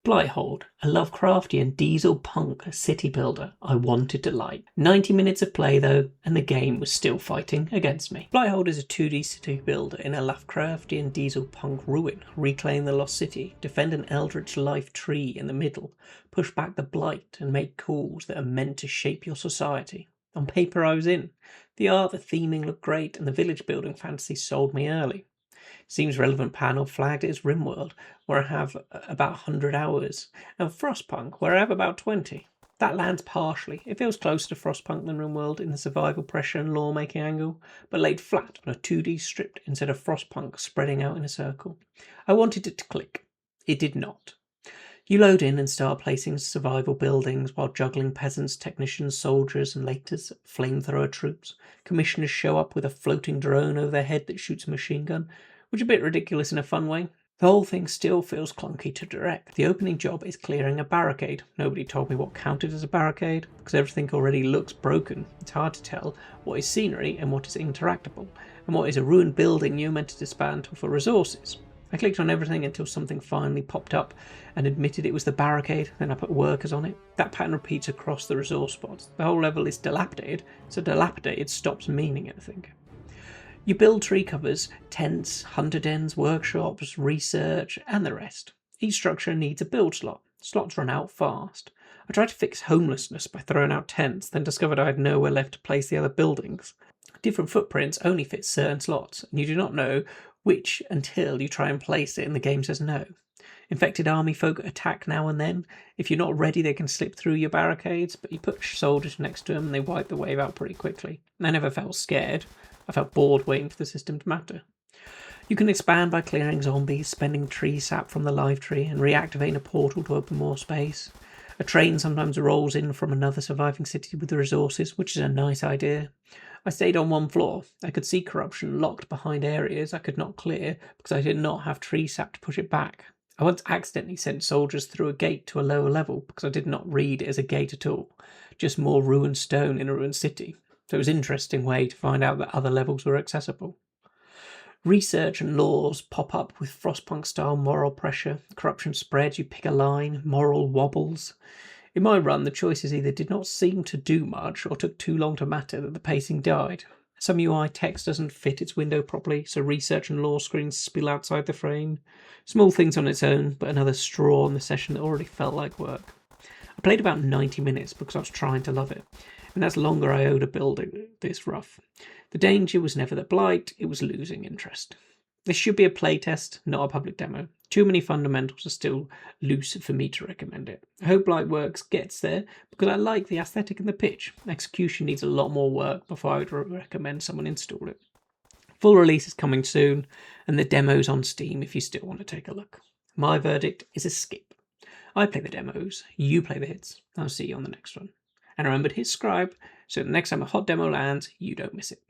Blighthold, a Lovecraftian Dieselpunk city builder I wanted to like. 90 minutes of play though, and the game was still fighting against me. Blighthold is a 2D city builder in a Lovecraftian Dieselpunk ruin. Reclaim the lost city, defend an eldritch life tree in the middle, push back the blight and make calls that are meant to shape your society. On paper I was in. The art, the theming looked great, and the village building fantasy sold me early. Seems relevant panel flagged it as RimWorld, where I have about 100 hours, and Frostpunk, where I have about 20. That lands partially. It feels closer to Frostpunk than RimWorld in the survival pressure and lore-making angle, but laid flat on a 2D strip instead of Frostpunk spreading out in a circle. I wanted it to click. It did not. You load in and start placing survival buildings while juggling peasants, technicians, soldiers, and laters, flamethrower troops. Commissioners show up with a floating drone over their head that shoots a machine gun, which is a bit ridiculous in a fun way. The whole thing still feels clunky to direct. The opening job is clearing a barricade. Nobody told me what counted as a barricade, because everything already looks broken. It's hard to tell what is scenery and what is interactable, and what is a ruined building you're meant to disband for resources. I clicked on everything until something finally popped up and admitted it was the barricade, then I put workers on it. That pattern repeats across the resource spots. The whole level is dilapidated, so dilapidated stops meaning anything. You build tree covers, tents, hunter dens, workshops, research, and the rest. Each structure needs a build slot. Slots run out fast. I tried to fix homelessness by throwing out tents, then discovered I had nowhere left to place the other buildings. Different footprints only fit certain slots, and you do not know which until you try and place it and the game says no. Infected army folk attack now and then. If you're not ready, they can slip through your barricades, but you put soldiers next to them and they wipe the wave out pretty quickly. I never felt scared. I felt bored waiting for the system to matter. You can expand by clearing zombies, spending tree sap from the live tree, and reactivating a portal to open more space. A train sometimes rolls in from another surviving city with the resources, which is a nice idea. I stayed on one floor. I could see corruption locked behind areas I could not clear because I did not have tree sap to push it back. I once accidentally sent soldiers through a gate to a lower level because I did not read it as a gate at all, just more ruined stone in a ruined city. So it was an interesting way to find out that other levels were accessible. Research and laws pop up with Frostpunk-style moral pressure. Corruption spreads, you pick a line, moral wobbles. In my run, the choices either did not seem to do much or took too long to matter that the pacing died. Some UI text doesn't fit its window properly, so research and law screens spill outside the frame. Small things on its own, but another straw on the session that already felt like work. I played about 90 minutes because I was trying to love it, and that's longer I owed a building this rough. The danger was never the blight, it was losing interest. This should be a playtest, not a public demo. Too many fundamentals are still loose for me to recommend it. I hope Blightworks gets there because I like the aesthetic and the pitch. Execution needs a lot more work before I would recommend someone install it. Full release is coming soon, and the demo's on Steam if you still want to take a look. My verdict is a skip. I play the demos, you play the hits. I'll see you on the next one. And remember to hit subscribe so the next time a hot demo lands, you don't miss it.